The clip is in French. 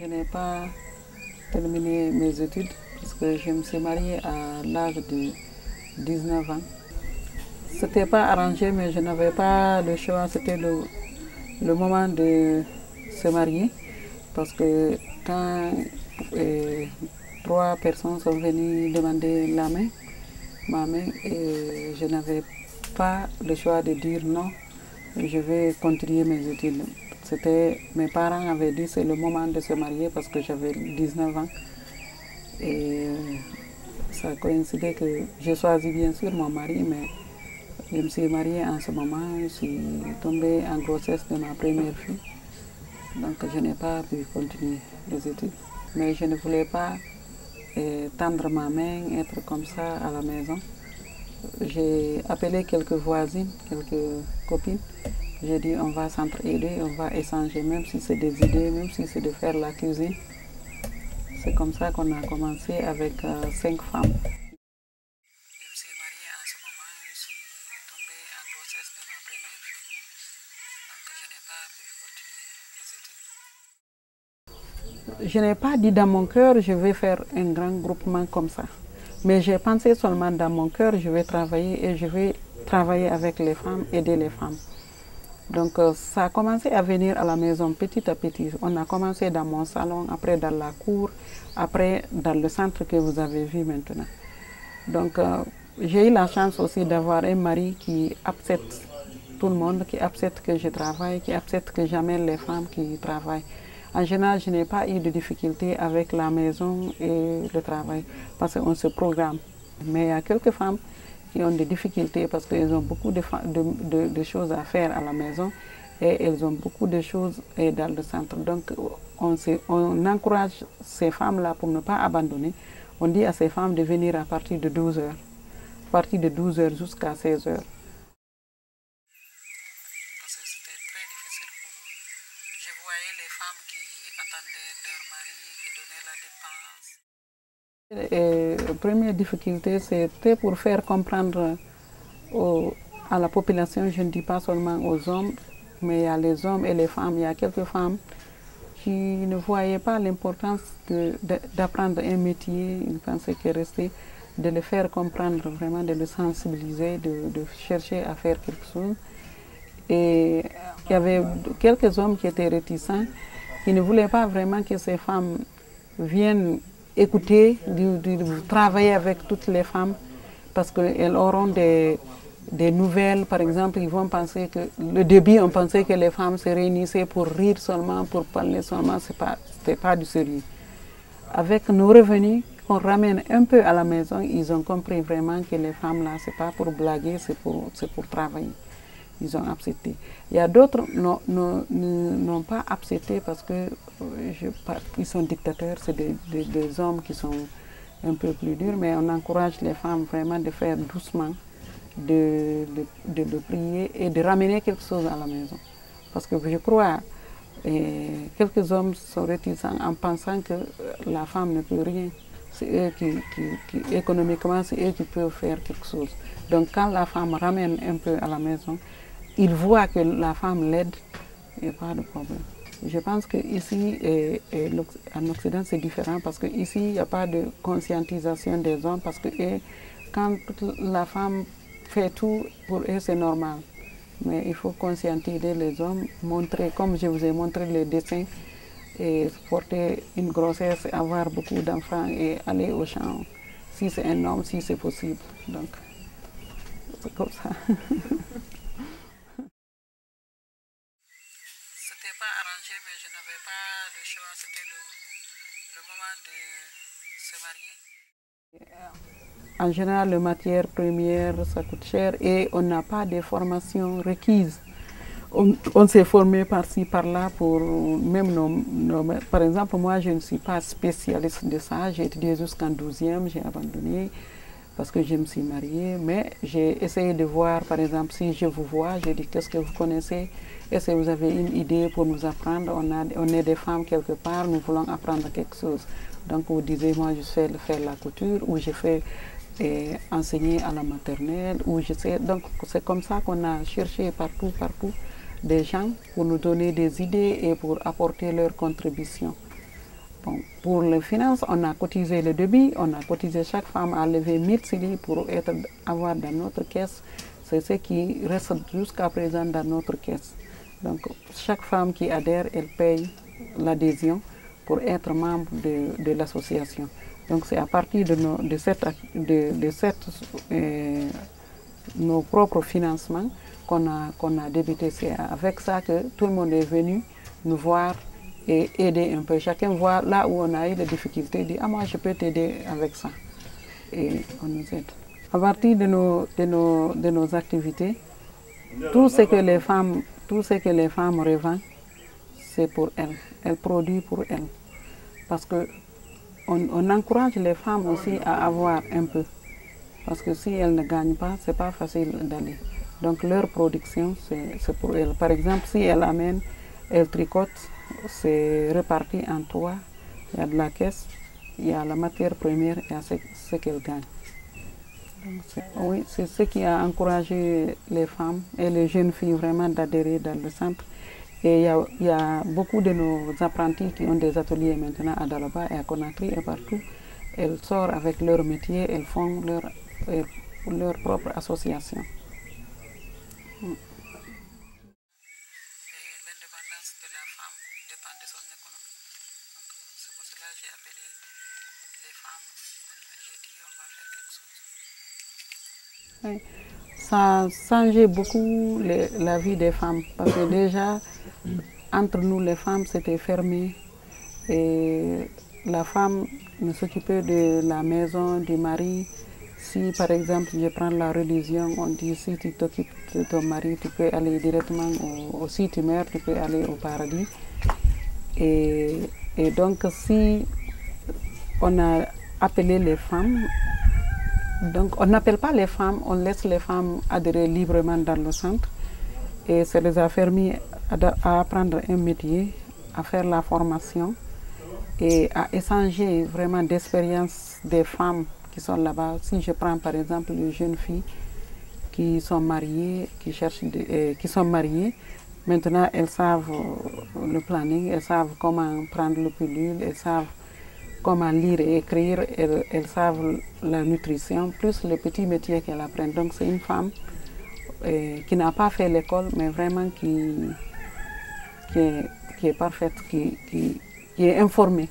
Je n'ai pas terminé mes études parce que je me suis mariée à l'âge de 19 ans. C'était pas arrangé, mais je n'avais pas le choix. C'était le moment de se marier parce que quand trois personnes sont venues demander ma main, et je n'avais pas le choix de dire non, je vais continuer mes études. Mes parents avaient dit c'est le moment de se marier parce que j'avais 19 ans. Et ça a coïncidé que j'ai choisi bien sûr mon mari, mais je me suis mariée en ce moment. Je suis tombée en grossesse de ma première fille. Donc je n'ai pas pu continuer les études. Mais je ne voulais pas tendre ma main, être comme ça à la maison. J'ai appelé quelques voisines, quelques copines. J'ai dit on va s'entraider, on va échanger, même si c'est des idées, même si c'est de faire la cuisine. C'est comme ça qu'on a commencé avec 5 femmes. Je me suis mariée en ce moment, je suis tombée en grossesse de ma première fille. Donc je n'ai pas pu continuer les études. Je n'ai pas dit dans mon cœur, je vais faire un grand groupement comme ça. Mais j'ai pensé seulement dans mon cœur, je vais travailler et je vais travailler avec les femmes, aider les femmes. Donc ça a commencé à venir à la maison petit à petit. On a commencé dans mon salon, après dans la cour, après dans le centre que vous avez vu maintenant. Donc j'ai eu la chance aussi d'avoir un mari qui accepte tout le monde, qui accepte que je travaille, qui accepte que j'amène les femmes qui travaillent. En général, je n'ai pas eu de difficultés avec la maison et le travail parce qu'on se programme. Mais il y a quelques femmes qui ont des difficultés parce qu'elles ont beaucoup de choses à faire à la maison et elles ont beaucoup de choses dans le centre. Donc on encourage ces femmes-là pour ne pas abandonner. On dit à ces femmes de venir à partir de 12 heures, à partir de 12 heures jusqu'à 16 heures. Parce que c'était très difficile pour eux. Je voyais les femmes qui attendaient leur mari, qui donnaient la dépense. La première difficulté, c'était pour faire comprendre à la population, je ne dis pas seulement aux hommes, mais il y a les hommes et les femmes. Il y a quelques femmes qui ne voyaient pas l'importance d'apprendre un métier. Ils pensaient que rester, de le faire comprendre vraiment, de le sensibiliser, de chercher à faire quelque chose. Et il y avait quelques hommes qui étaient réticents, qui ne voulaient pas vraiment que ces femmes viennent écouter, travailler avec toutes les femmes, parce qu'elles auront des nouvelles. Par exemple, ils vont penser que, le début, on pensait que les femmes se réunissaient pour rire seulement, pour parler seulement, c'était pas du sérieux. Avec nos revenus qu'on ramène un peu à la maison, ils ont compris vraiment que les femmes là, c'est pas pour blaguer, c'est pour travailler. Ils ont accepté. Il y a d'autres qui n'ont pas accepté parce qu'ils sont dictateurs, c'est des hommes qui sont un peu plus durs, mais on encourage les femmes vraiment de faire doucement, de le prier et de ramener quelque chose à la maison. Parce que je crois quelques hommes sont réticents en pensant que la femme ne peut rien. C'est eux qui économiquement, c'est eux qui peuvent faire quelque chose. Donc quand la femme ramène un peu à la maison, ils voient que la femme l'aide, il n'y a pas de problème. Je pense qu'ici, en Occident, c'est différent parce qu'ici, il n'y a pas de conscientisation des hommes parce que quand la femme fait tout, pour eux, c'est normal. Mais il faut conscientiser les hommes, montrer, comme je vous ai montré les dessins, et porter une grossesse, avoir beaucoup d'enfants et aller au champ, si c'est un homme, si c'est possible. Donc, c'est comme ça. C'était pas arrangé, mais je n'avais pas le choix, c'était le moment de se marier. En général, les matières premières, ça coûte cher et on n'a pas de formation requise. On s'est formé par-ci, par-là pour même par exemple, moi, je ne suis pas spécialiste de ça. J'ai étudié jusqu'en 12e, j'ai abandonné parce que je me suis mariée. Mais j'ai essayé de voir, par exemple, si je vous vois, j'ai dit qu'est-ce que vous connaissez? Est-ce que vous avez une idée pour nous apprendre? On est des femmes quelque part, nous voulons apprendre quelque chose. Donc vous disiez, moi je sais faire la couture ou je fais enseigner à la maternelle. Ou je sais. Donc c'est comme ça qu'on a cherché partout des gens pour nous donner des idées et pour apporter leur contribution. Bon, pour les finances, on a cotisé le débit, on a cotisé, chaque femme a levé 1000 cedi pour avoir dans notre caisse. C'est ce qui reste jusqu'à présent dans notre caisse. Donc chaque femme qui adhère, elle paye l'adhésion pour être membre de l'association. Donc c'est à partir de nos propres financements qu'on a débuté. C'est avec ça que tout le monde est venu nous voir et aider un peu. Chacun voit là où on a eu des difficultés, dit « Ah, moi, je peux t'aider avec ça ». Et on nous aide. À partir de nos activités, tout ce que les femmes revendent, c'est pour elles. Elles produisent pour elles. Parce qu'on encourage les femmes aussi à avoir un peu. Parce que si elles ne gagnent pas, ce n'est pas facile d'aller. Donc leur production, c'est pour elles. Par exemple, si elles amènent, elles tricotent, c'est réparti en trois. Il y a de la caisse, il y a la matière première et il y a ce qu'elles gagnent. Oui, c'est ce qui a encouragé les femmes et les jeunes filles vraiment d'adhérer dans le centre. Et il y a beaucoup de nos apprentis qui ont des ateliers maintenant à Dalaba et à Conakry et partout. Elles sortent avec leur métier, elles font leur propre association. L'indépendance de la femme dépend de son économie. Donc c'est pour cela que j'ai appelé les femmes, j'ai dit on va faire quelque chose. Oui. Ça a changé beaucoup la vie des femmes parce que déjà, entre nous les femmes, c'était fermé et la femme ne s'occupait de la maison, du mari. Si par exemple je prends la religion, on dit si tu t'occupes de ton mari, tu peux aller directement, si tu meurs, tu peux aller au paradis. Et donc si on a appelé les femmes, donc on n'appelle pas les femmes, on laisse les femmes adhérer librement dans le centre. Et ça les a permis à apprendre un métier, à faire la formation et à échanger vraiment d'expériences des femmes qui sont là-bas. Si je prends par exemple les jeunes filles qui sont mariées, qui sont mariées, maintenant elles savent le planning, elles savent comment prendre le pilule, elles savent comment lire et écrire, elles savent la nutrition, plus les petits métiers qu'elles apprennent. Donc c'est une femme qui n'a pas fait l'école, mais vraiment qui est parfaite, qui est informée.